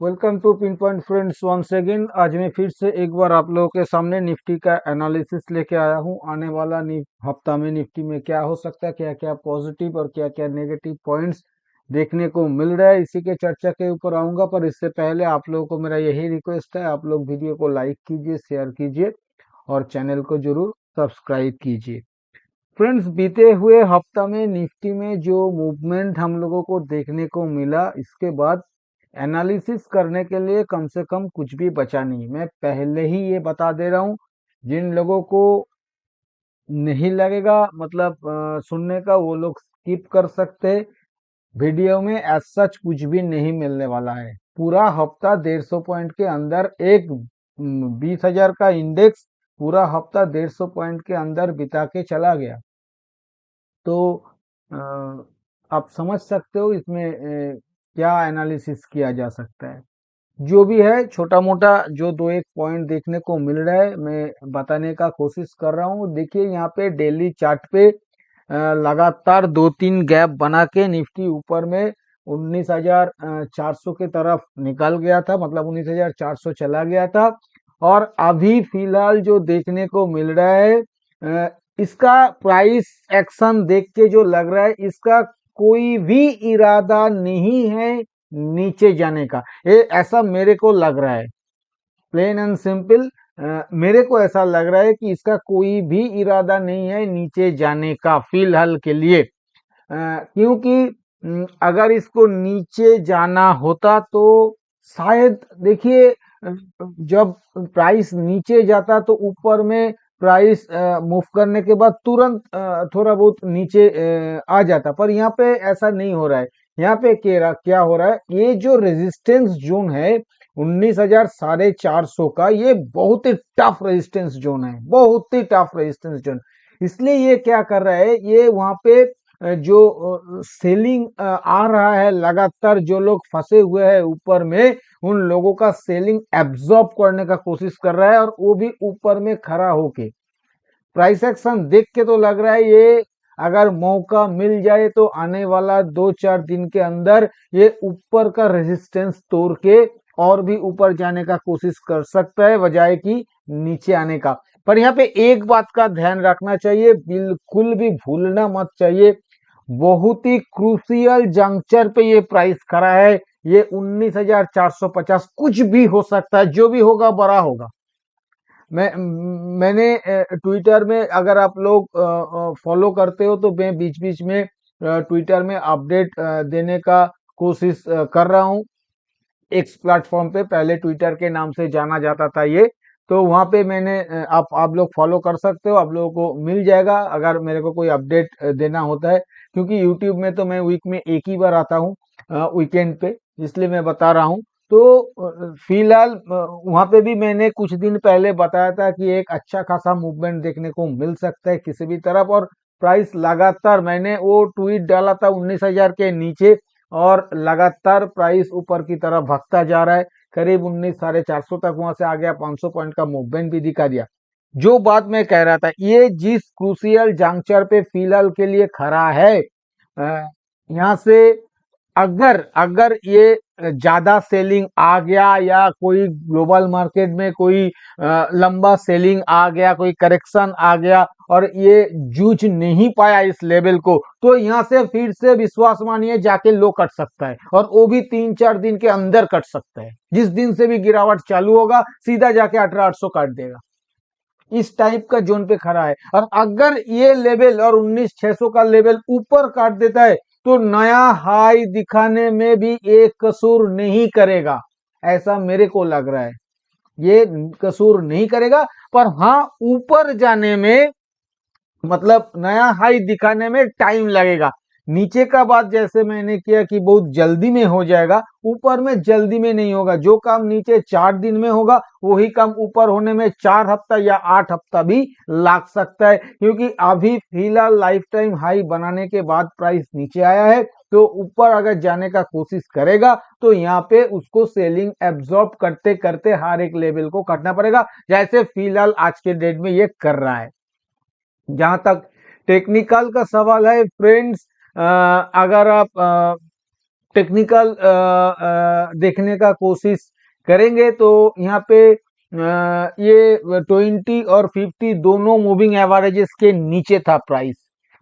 Welcome to Pin Point friends once अगेन। आज मैं फिर से एक बार आप लोगों के सामने निफ्टी का एनालिसिस लेके आया हूं। आने वाला हफ्ता में निफ्टी में क्या हो सकता है, क्या क्या पॉजिटिव और क्या क्या नेगेटिव पॉइंट्स देखने को मिल रहा है, इसी के चर्चा के ऊपर आऊंगा। पर इससे पहले आप लोगों को मेरा यही रिक्वेस्ट है, आप लोग वीडियो को लाइक कीजिए, शेयर कीजिए और चैनल को जरूर सब्सक्राइब कीजिए। फ्रेंड्स, बीते हुए हफ्ता में निफ्टी में जो मूवमेंट हम लोगों को देखने को मिला, इसके बाद एनालिसिस करने के लिए कम से कम कुछ भी बचा नहीं। मैं पहले ही ये बता दे रहा हूँ, जिन लोगों को नहीं लगेगा मतलब सुनने का, वो लोग स्किप कर सकते हैं। वीडियो में एज सच कुछ भी नहीं मिलने वाला है। पूरा हफ्ता 150 पॉइंट के अंदर एक 20,000 का इंडेक्स पूरा हफ्ता 150 पॉइंट के अंदर बिता के चला गया। तो अ, आप समझ सकते हो इसमें क्या एनालिसिस किया जा सकता है। जो भी है, छोटा मोटा जो दो एक पॉइंट देखने को मिल रहा है मैं बताने का कोशिश कर रहा हूँ। देखिए, यहाँ पे डेली चार्ट पे लगातार दो तीन गैप बना के निफ्टी ऊपर में 19,400 के तरफ निकल गया था, मतलब 19,400 चला गया था। और अभी फिलहाल जो देखने को मिल रहा है, इसका प्राइस एक्शन देख के जो लग रहा है, इसका कोई भी इरादा नहीं है नीचे जाने का। ये ऐसा मेरे को लग रहा है, प्लेन एंड सिंपल। मेरे को ऐसा लग रहा है कि इसका कोई भी इरादा नहीं है नीचे जाने का फिलहाल के लिए। क्योंकि अगर इसको नीचे जाना होता तो शायद देखिए, जब प्राइस नीचे जाता तो ऊपर में प्राइस मूव करने के बाद तुरंत थोड़ा बहुत नीचे आ जाता। पर यहाँ पे ऐसा नहीं हो रहा है। यहाँ पे क्या हो रहा है, ये जो रेजिस्टेंस जोन है 19,450 का, ये बहुत ही टफ रेजिस्टेंस जोन है, बहुत ही टफ रेजिस्टेंस जोन। इसलिए ये क्या कर रहा है, ये वहां पे जो सेलिंग आ रहा है लगातार, जो लोग फंसे हुए हैं ऊपर में, उन लोगों का सेलिंग एब्जॉर्ब करने का कोशिश कर रहा है, और वो भी ऊपर में खड़ा होके। प्राइस एक्शन देख के तो लग रहा है ये अगर मौका मिल जाए तो आने वाला 2-4 दिन के अंदर ये ऊपर का रेजिस्टेंस तोड़ के और भी ऊपर जाने का कोशिश कर सकता है, बजाय कि नीचे आने का। पर यहाँ पे एक बात का ध्यान रखना चाहिए, बिल्कुल भी भूलना मत चाहिए, बहुत ही क्रूसियल जंक्चर पे ये प्राइस खड़ा है। ये 19,450 कुछ भी हो सकता है, जो भी होगा बड़ा होगा। मैंने ट्विटर में, अगर आप लोग फॉलो करते हो, तो मैं बीच बीच में ट्विटर में अपडेट देने का कोशिश कर रहा हूँ। एक्स प्लेटफॉर्म पे पहले ट्विटर के नाम से जाना जाता था ये। तो वहां पे मैंने आप लोग फॉलो कर सकते हो, आप लोगों को मिल जाएगा अगर मेरे को कोई अपडेट देना होता है। क्योंकि यूट्यूब में तो मैं वीक में एक ही बार आता हूँ, वीकेंड पे, इसलिए मैं बता रहा हूँ। तो फिलहाल वहां पे भी मैंने कुछ दिन पहले बताया था कि एक अच्छा खासा मूवमेंट देखने को मिल सकता है किसी भी तरफ। और प्राइस लगातार, मैंने वो ट्वीट डाला था 19,000 के नीचे, और लगातार प्राइस ऊपर की तरफ भागता जा रहा है। करीब 19,450 तक वहां से आ गया, 500 पॉइंट का मूवमेंट भी दिखा दिया। जो बात मैं कह रहा था, ये जिस क्रूसियल जंक्चर पे फिलहाल के लिए खड़ा है, यहाँ से अगर अगर ये ज्यादा सेलिंग आ गया, या कोई ग्लोबल मार्केट में कोई लंबा सेलिंग आ गया, कोई करेक्शन आ गया, और ये जूझ नहीं पाया इस लेवल को, तो यहाँ से फिर से विश्वास मानिए जाके लो कट सकता है, और वो भी 3-4 दिन के अंदर कट सकता है। जिस दिन से भी गिरावट चालू होगा, सीधा जाके 18,800 काट देगा। इस टाइप का जोन पे खड़ा है। और अगर ये लेवल और 19,600 का लेवल ऊपर काट देता है, तो नया हाई दिखाने में भी एक कसूर नहीं करेगा, ऐसा मेरे को लग रहा है। ये कसूर नहीं करेगा, पर हाँ, ऊपर जाने में, मतलब नया हाई दिखाने में टाइम लगेगा। नीचे का बात जैसे मैंने किया कि बहुत जल्दी में हो जाएगा, ऊपर में जल्दी में नहीं होगा। जो काम नीचे 4 दिन में होगा, वही काम ऊपर होने में 4 हफ्ता या 8 हफ्ता भी लग सकता है। क्योंकि अभी फिलहाल लाइफ टाइम हाई बनाने के बाद प्राइस नीचे आया है, तो ऊपर अगर जाने का कोशिश करेगा, तो यहाँ पे उसको सेलिंग एब्जॉर्ब करते करते हर एक लेवल को काटना पड़ेगा, जैसे फिलहाल आज के डेट में ये कर रहा है। जहां तक टेक्निकल का सवाल है फ्रेंड्स, अगर आप टेक्निकल देखने का कोशिश करेंगे तो यहाँ पे ये 20 और 50 दोनों मूविंग एवरेजेस के नीचे था प्राइस,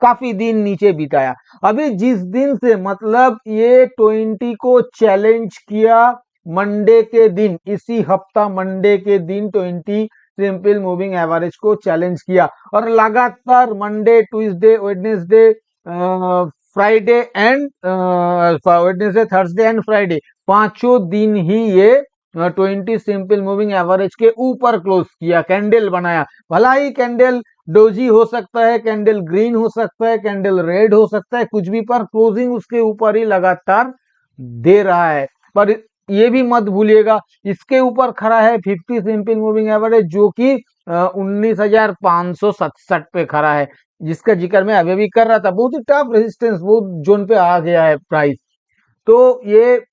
काफी दिन नीचे बिताया। अभी जिस दिन से मतलब ये 20 को चैलेंज किया, मंडे के दिन, इसी हफ्ता मंडे के दिन 20 सिंपल मूविंग एवरेज को चैलेंज किया और लगातार Monday, Tuesday, Wednesday, Friday and Wednesday, Thursday and Friday, पांचों दिन ही ये 20 सिंपल मूविंग एवरेज के ऊपर क्लोज किया, कैंडल बनाया। भला ही कैंडल डोजी हो सकता है, कैंडल ग्रीन हो सकता है, कैंडल रेड हो सकता है, कुछ भी, पर क्लोजिंग उसके ऊपर ही लगातार दे रहा है। पर ये भी मत भूलिएगा इसके ऊपर खड़ा है 50 सिंपल मूविंग एवरेज जो कि 19,567 पे खड़ा है, जिसका जिक्र मैं अभी भी कर रहा था। बहुत ही टफ रेजिस्टेंस वो जोन पे आ गया है प्राइस। तो ये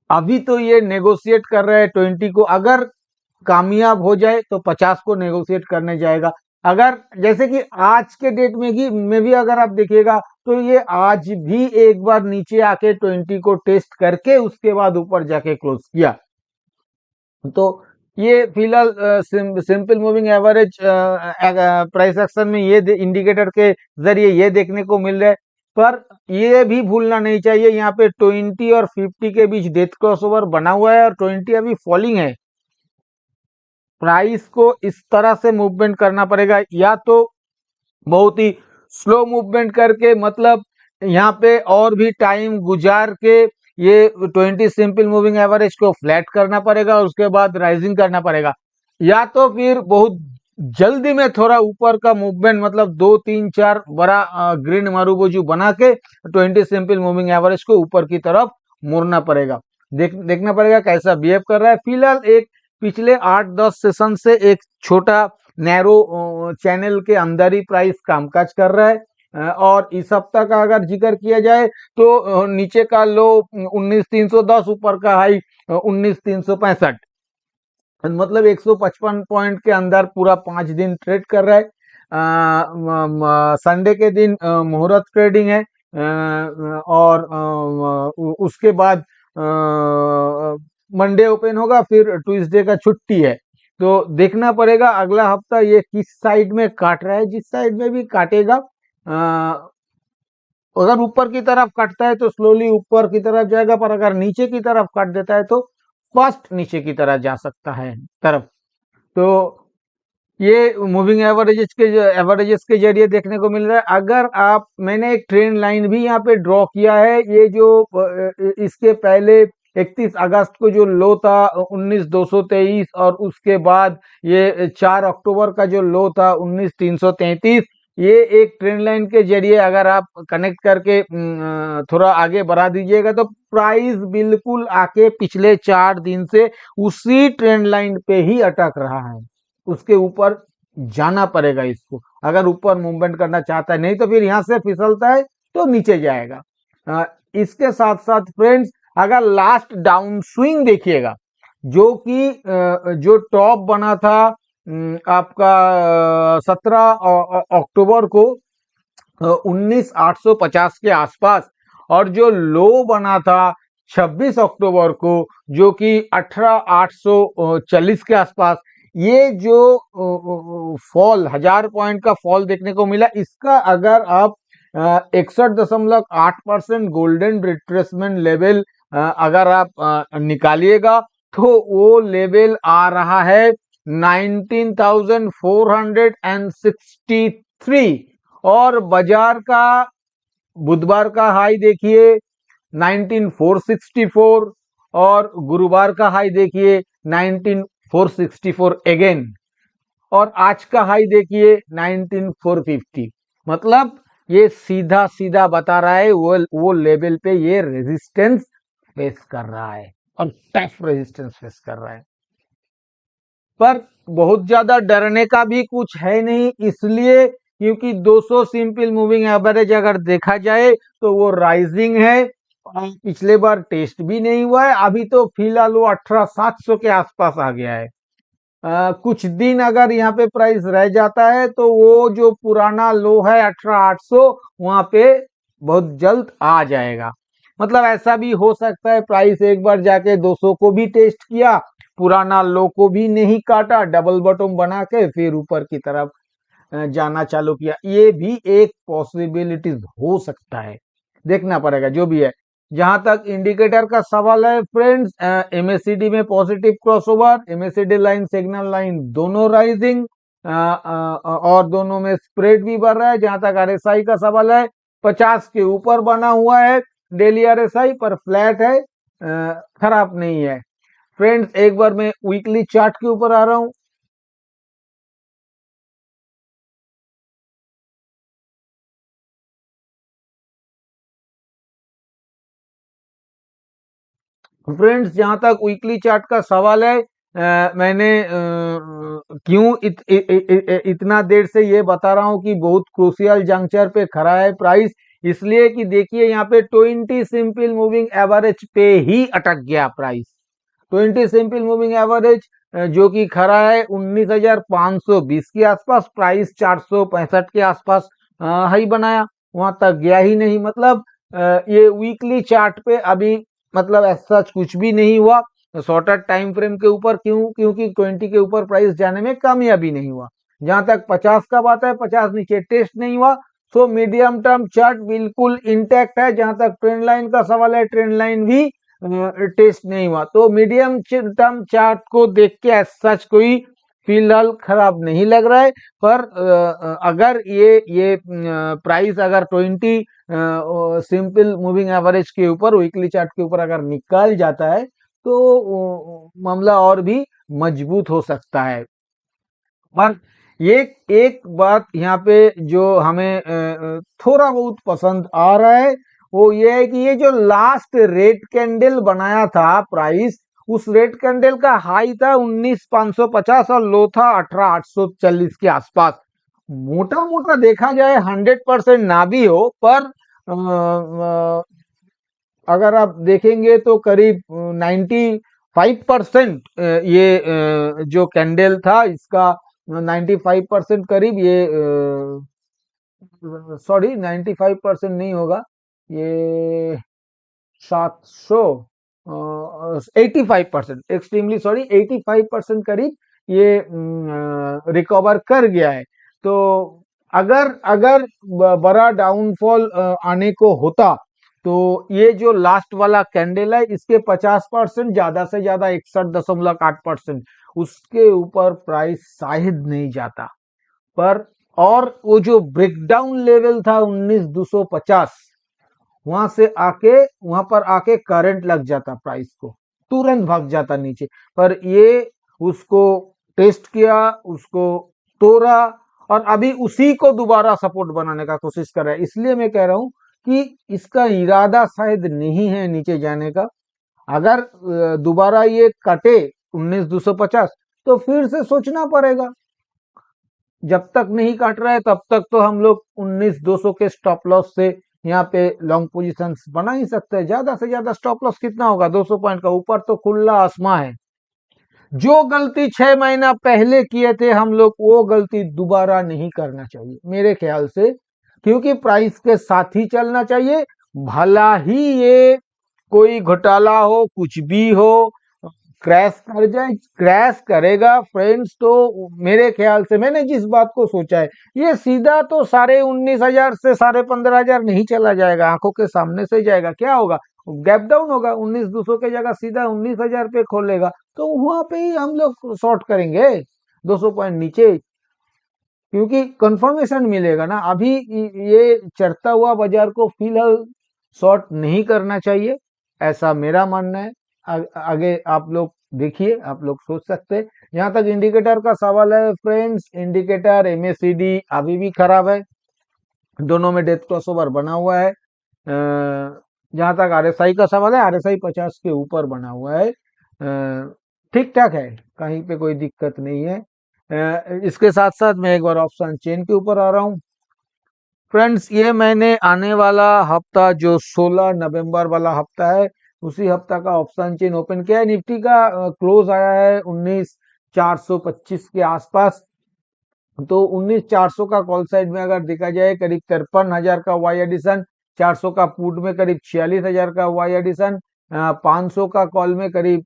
अभी तो ये नेगोशिएट कर रहा है 20 को, अगर कामयाब हो जाए तो 50 को नेगोशिएट करने जाएगा। अगर जैसे कि आज के डेट में भी अगर आप देखिएगा तो ये आज भी एक बार नीचे आके 20 को टेस्ट करके उसके बाद ऊपर जाके क्लोज किया। तो ये फिलहाल simple moving average price action में ये इंडिकेटर के जरिए ये देखने को मिल रहा है। पर ये भी भूलना नहीं चाहिए यहाँ पे 20 और 50 के बीच डेथ क्रॉसओवर बना हुआ है और 20 अभी फॉलिंग है। प्राइस को इस तरह से मूवमेंट करना पड़ेगा, या तो बहुत ही स्लो मूवमेंट करके, मतलब यहाँ पे और भी टाइम गुजार के ये 20 सिंपल मूविंग एवरेज को फ्लैट करना पड़ेगा और उसके बाद राइजिंग करना पड़ेगा, या तो फिर बहुत जल्दी में थोड़ा ऊपर का मूवमेंट, मतलब 2 3 4 बड़ा ग्रीन मारूबोजू बना के 20 सिंपल मूविंग एवरेज को ऊपर की तरफ मोड़ना पड़ेगा। देखना पड़ेगा कैसा बिहेव कर रहा है। फिलहाल एक पिछले 8-10 सेशन से एक छोटा नैरो चैनल के अंदर ही प्राइस कामकाज कर रहा है। और इस सप्ताह का अगर जिक्र किया जाए तो नीचे का लो 19,310, ऊपर का हाई 19,365, मतलब 155 पॉइंट के अंदर पूरा 5 दिन ट्रेड कर रहा है। संडे के दिन मुहूर्त ट्रेडिंग है, और उसके बाद मंडे ओपन होगा, फिर ट्यूसडे का छुट्टी है। तो देखना पड़ेगा अगला हफ्ता ये किस साइड में काट रहा है। जिस साइड में भी काटेगा, अगर ऊपर की तरफ काटता है तो स्लोली ऊपर की तरफ जाएगा, पर अगर नीचे की तरफ काट देता है तो फास्ट नीचे की तरफ जा सकता है तरफ। तो ये मूविंग एवरेजेस के जरिए देखने को मिल रहा है। अगर आप, मैंने एक ट्रेंड लाइन भी यहाँ पे ड्रॉ किया है, ये जो इसके पहले 31 अगस्त को जो लो था 19,223, और उसके बाद ये 4 अक्टूबर का जो लो था 19,333, ये एक ट्रेंड लाइन के जरिए अगर आप कनेक्ट करके थोड़ा आगे बढ़ा दीजिएगा तो प्राइस बिल्कुल आके पिछले 4 दिन से उसी ट्रेंड लाइन पे ही अटक रहा है। उसके ऊपर जाना पड़ेगा इसको, अगर ऊपर मूवमेंट करना चाहता है, नहीं तो फिर यहां से फिसलता है तो नीचे जाएगा। इसके साथ साथ फ्रेंड्स, अगर लास्ट डाउन स्विंग देखिएगा, जो कि जो टॉप बना था आपका 17 अक्टूबर को 19,850 के आसपास, और जो लो बना था 26 अक्टूबर को जो कि 18,840 के आसपास, ये जो फॉल 1000 पॉइंट का फॉल देखने को मिला, इसका अगर आप 61.8% गोल्डन रिट्रेसमेंट लेवल अगर आप निकालिएगा तो वो लेवल आ रहा है 19,463, और बाजार का बुधवार का हाई देखिए 19,464, और गुरुवार का हाई देखिए 19,464 अगेन, और आज का हाई देखिए 19,450। मतलब ये सीधा सीधा बता रहा है वो लेवल पे ये रेजिस्टेंस फेस कर रहा है, और टफ रेजिस्टेंस फेस कर रहा है। पर बहुत ज्यादा डरने का भी कुछ है नहीं, इसलिए क्योंकि 200 सिंपल मूविंग एवरेज अगर देखा जाए तो वो राइजिंग है, पिछले बार टेस्ट भी नहीं हुआ है। अभी तो फिलहाल वो 18,700 के आसपास आ गया है। कुछ दिन अगर यहाँ पे प्राइस रह जाता है तो वो जो पुराना लो है 18,800 वहां पे बहुत जल्द आ जाएगा। मतलब ऐसा भी हो सकता है प्राइस एक बार जाके 200 को भी टेस्ट किया, पुराना लो को भी नहीं काटा, डबल बॉटम बना के फिर ऊपर की तरफ जाना चालू किया। ये भी एक पॉसिबिलिटीज हो सकता है, देखना पड़ेगा जो भी है। जहां तक इंडिकेटर का सवाल है फ्रेंड्स, एमएससीडी में positive crossover, MSCD line signal line दोनों राइजिंग, और दोनों में स्प्रेड भी बढ़ रहा है। जहां तक आरएसआई का सवाल है, 50 के ऊपर बना हुआ है डेली आरएसआई, पर फ्लैट है, खराब नहीं है। फ्रेंड्स एक बार मैं वीकली चार्ट के ऊपर आ रहा हूं। फ्रेंड्स जहां तक वीकली चार्ट का सवाल है, मैंने क्यों इतना देर से ये बता रहा हूं कि बहुत क्रूशियल जंक्चर पे खड़ा है प्राइस, इसलिए कि देखिए यहाँ पे 20 सिंपल मूविंग एवरेज पे ही अटक गया प्राइस। 20 सिंपल मूविंग एवरेज जो कि खड़ा है 19,520 के आसपास, प्राइस 465 के आसपास हाई बनाया, वहां तक गया ही नहीं। मतलब ये वीकली चार्ट पे अभी मतलब ऐसा कुछ भी नहीं हुआ शॉर्टर टाइम फ्रेम के ऊपर। क्यों? क्योंकि 20 के ऊपर प्राइस जाने में कामयाबी नहीं हुआ। जहां तक 50 का बात है, 50 नीचे टेस्ट नहीं हुआ। सो मीडियम टर्म चार्ट बिल्कुल इंटैक्ट है। जहां तक ट्रेंड लाइन का सवाल है, ट्रेंड लाइन भी टेस्ट नहीं हुआ। तो मीडियम टर्म चार्ट को देख के सच कोई फिलहाल खराब नहीं लग रहा है। पर अगर ये प्राइस अगर 20 सिंपल मूविंग एवरेज के ऊपर, वीकली चार्ट के ऊपर अगर निकाल जाता है तो मामला और भी मजबूत हो सकता है। पर ये एक बात यहाँ पे जो हमें थोड़ा बहुत पसंद आ रहा है, वो ये है कि ये जो लास्ट रेड कैंडल बनाया था प्राइस, उस रेड कैंडल का हाई था 19,550 और लो था 18,840 के आसपास। मोटा मोटा देखा जाए 100% ना भी हो, पर अगर आप देखेंगे तो करीब 95% ये जो कैंडल था इसका 95% करीब ये, सॉरी 95% नहीं होगा ये, 700, 85%, एक्सट्रीमली सॉरी, 85% करीब ये रिकवर कर गया है। तो अगर अगर बड़ा डाउनफॉल आने को होता तो ये जो लास्ट वाला कैंडल है इसके 50%, ज्यादा से ज्यादा 61.8%, उसके ऊपर प्राइस शायद नहीं जाता। पर और वो जो ब्रेकडाउन लेवल था 19,250, वहां से आके, वहां पर आके करंट लग जाता प्राइस को, तुरंत भाग जाता नीचे। पर ये उसको टेस्ट किया, उसको तोड़ा, और अभी उसी को दोबारा सपोर्ट बनाने का कोशिश कर रहा है। इसलिए मैं कह रहा हूं कि इसका इरादा शायद नहीं है नीचे जाने का। अगर दोबारा ये कटे 19,250 तो फिर से सोचना पड़ेगा। जब तक नहीं काट रहा है तब तक तो हम लोग 19,200 के स्टॉप लॉस से यहाँ पे लॉन्ग पोजीशंस बना ही सकते हैं। ज्यादा से ज्यादा स्टॉप लॉस कितना होगा? 200 पॉइंट का। ऊपर तो खुला आसमां है। जो गलती 6 महीना पहले किए थे हम लोग, वो गलती दोबारा नहीं करना चाहिए मेरे ख्याल से, क्योंकि प्राइस के साथ ही चलना चाहिए। भला ही ये कोई घोटाला हो, कुछ भी हो, क्रैश कर जाए, क्रैश करेगा फ्रेंड्स तो मेरे ख्याल से, मैंने जिस बात को सोचा है, ये सीधा तो 19,500 से 15,500 नहीं चला जाएगा, आंखों के सामने से जाएगा। क्या होगा? गैप डाउन होगा, 19,200 की जगह सीधा 19,000 पे खोलेगा, तो वहां पे ही हम लोग शॉर्ट करेंगे 200 पॉइंट नीचे, क्योंकि कंफर्मेशन मिलेगा ना। अभी ये चढ़ता हुआ बाजार को फिलहाल शॉर्ट नहीं करना चाहिए, ऐसा मेरा मानना है। आगे आप लोग देखिए, आप लोग सोच सकते हैं। जहां तक इंडिकेटर का सवाल है फ्रेंड्स, इंडिकेटर एमएससीडी अभी भी खराब है, दोनों में डेथ क्रॉसओवर बना हुआ है। जहां तक आरएसआई का सवाल है, आरएसआई 50 के ऊपर बना हुआ है, ठीक ठाक है, कहीं पे कोई दिक्कत नहीं है। इसके साथ साथ मैं एक बार ऑप्शन चेन के ऊपर आ रहा हूँ फ्रेंड्स। ये मैंने आने वाला हफ्ता जो 16 नवंबर वाला हफ्ता है, उसी हफ्ता का ऑप्शन चेन ओपन किया है। निफ्टी का क्लोज आया है 19,425 के आसपास। तो 19,400 का कॉल साइड में अगर देखा जाए, करीब 53,000 का वाई एडिशन, 400 का पुट में करीब 46,000 का वाई एडिशन, 500 का कॉल में करीब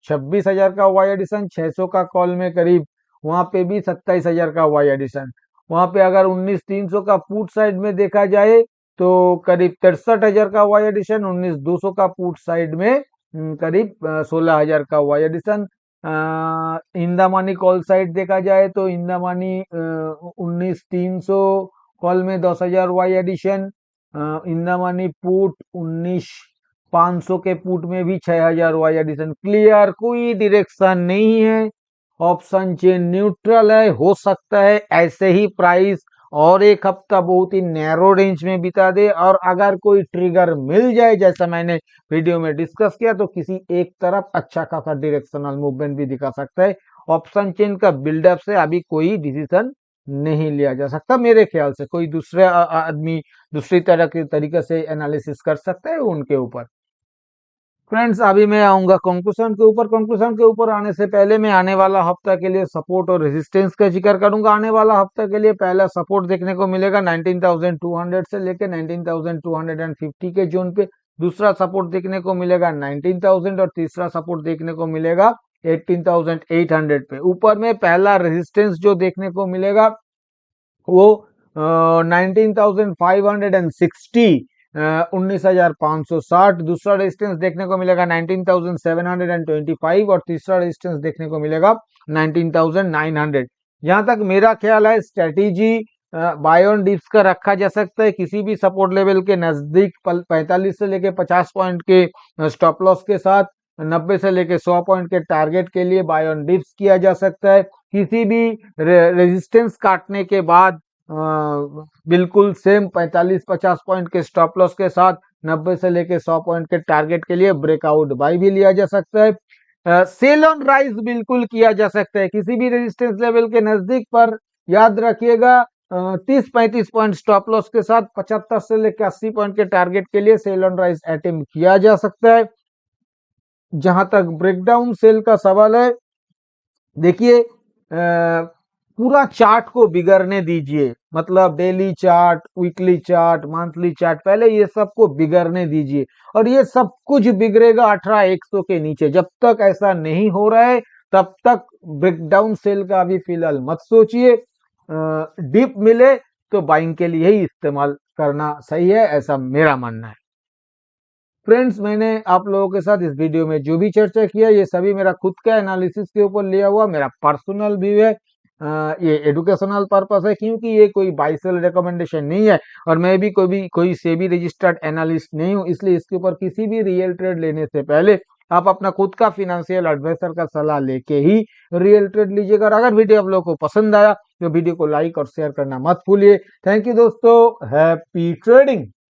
26,000 का वाई एडिशन, 600 का कॉल में करीब वहां पे भी 27,000 का वाई एडिशन। वहां पे अगर 19,300 का पुट साइड में देखा जाए तो करीब 63,000 का वाई एडिशन, 19,200 का पुट साइड में करीब 16,000 का OI addition. In the money call side देखा जाए तो इन द मनी 19,300 कॉल में 10,000 OI addition, in the money put 19,500 के पुट में भी 6,000 वाई एडिशन। क्लियर, कोई डायरेक्शन नहीं है, ऑप्शन चेन न्यूट्रल है। हो सकता है ऐसे ही प्राइस और एक हफ्ता बहुत ही नैरो रेंज में बिता दे, और अगर कोई ट्रिगर मिल जाए जैसा मैंने वीडियो में डिस्कस किया तो किसी एक तरफ अच्छा खासा डायरेक्शनल मूवमेंट भी दिखा सकता है। ऑप्शन चेन का बिल्डअप से अभी कोई डिसीजन नहीं लिया जा सकता मेरे ख्याल से। कोई दूसरा आदमी दूसरी तरह के तरीके से एनालिसिस कर सकता है उनके ऊपर। फ्रेंड्स, अभी मैं आऊंगा कंक्लूजन के ऊपर। कंक्लूजन के ऊपर आने से पहले मैं आने वाला हफ्ता के लिए सपोर्ट और रेजिस्टेंस का जिक्र करूंगा। आने वाला हफ्ता के लिए पहला सपोर्ट देखने को मिलेगा 19,200 से लेकर 19,250 के जोन पे। दूसरा सपोर्ट देखने को मिलेगा 19,000 और तीसरा सपोर्ट देखने को मिलेगा 18,800 पे। ऊपर में पहला रेजिस्टेंस जो देखने को मिलेगा वो 19,560, 19,560। दूसरा रेजिस्टेंस देखने को मिलेगा 19,725 और तीसरा रेजिस्टेंस देखने को मिलेगा 19,900। जहां तक मेरा ख्याल है स्ट्रेटेजी बाय ऑन डिप्स का रखा जा सकता है। किसी भी सपोर्ट लेवल के नजदीक 45 से लेके 50 पॉइंट के स्टॉप लॉस के साथ 90 से लेके 100 पॉइंट के टारगेट के लिए बाय ऑन डिप्स किया जा सकता है। किसी भी रेजिस्टेंस काटने के बाद बिल्कुल सेम 45-50 पॉइंट के स्टॉप लॉस के साथ 90 से लेके 100 पॉइंट के टारगेट के लिए ब्रेकआउट बाय भी लिया जा सकता है। सेल ऑन राइज बिल्कुल किया जा सकता है किसी भी रेजिस्टेंस लेवल के नजदीक पर। याद रखिएगा 30-35 पॉइंट स्टॉप लॉस के साथ 75 से लेकर 80 पॉइंट के टारगेट के लिए सेल ऑन राइज अटेम्प्ट किया जा सकता है। जहां तक ब्रेकडाउन सेल का सवाल है, देखिए पूरा चार्ट को बिगड़ने दीजिए, मतलब daily chart, weekly chart, monthly chart, पहले ये सबको बिगड़ने दीजिए। और ये सब कुछ बिगड़ेगा 18,100 के नीचे। जब तक ऐसा नहीं हो रहा है तब तक ब्रेकडाउन सेल का अभी फिलहाल मत सोचिए। डिप मिले तो बाइंग के लिए ही इस्तेमाल करना सही है, ऐसा मेरा मानना है। फ्रेंड्स, मैंने आप लोगों के साथ इस वीडियो में जो भी चर्चा किया ये सभी मेरा खुद का एनालिसिस के ऊपर लिया हुआ मेरा पर्सनल व्यू है। ये एडुकेशनल पर्पस है, क्योंकि ये कोई बाय सेल रिकमेंडेशन नहीं है और मैं भी कोई सेबी रजिस्टर्ड एनालिस्ट नहीं हूँ। इसलिए इसके ऊपर किसी भी रियल ट्रेड लेने से पहले आप अपना खुद का फिनेंशियल एडवाइजर का सलाह लेके ही रियल ट्रेड लीजिएगा। और अगर वीडियो आप लोगों को पसंद आया तो वीडियो को लाइक और शेयर करना मत भूलिए। थैंक यू दोस्तों, हैप्पी ट्रेडिंग।